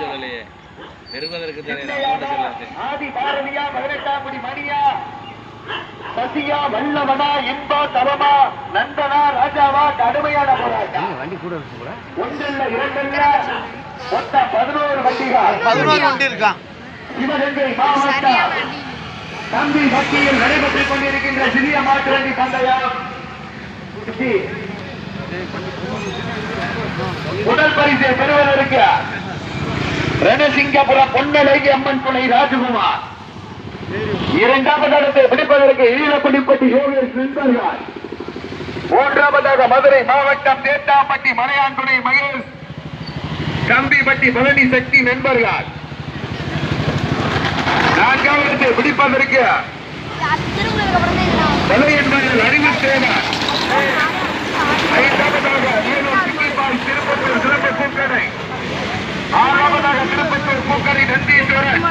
சொல்லலையே பெறுவதற்கு தெரியாது. ஆதி பாரதியா 18ஆம் படி மணியா சசியா வல்லவனா இன்பா தவமா நந்தனா ராஜாவா கடுமையான போராட்டம். வண்டி கூட ஒன்றில் இரண்டில் மொத்தம் 11 வண்டி இருக்கான். சிவகங்கை மாவட்டம் தம்பி பக்தியில் நடைபெற்றுக் கொண்டிருக்கின்ற சிறிய மாட்டுவண்டி பந்தயம். முதல் பரிசை பெறுவதற்கு ரணசிங்கபுரம் பொன்னழகி அம்மன் துணை ராஜகுமார், இரண்டாவது இடத்தை பிடிப்பதற்கு ஈழக்குடிப்பட்டி யோகேஷ் நண்பர்கள், மூன்றாவதாக மதுரை மாவட்டம் தேட்டாம்பட்டி மலையான் துணை மகேஷ், கம்பிப்பட்டி பழனி சக்தி நண்பர்கள், நான்காவது இடத்தை பிடிப்பதற்கு தலையன்மர்கள் அறிவித்தேனர், ஐந்தாவதாக வேலூர் சிக்கிபால் திருப்பத்தூர் சிறப்பு பூக்கடை, ஆறாவதாக திருப்பத்தூர் பூக்கடை நந்தீஸ்வரன்,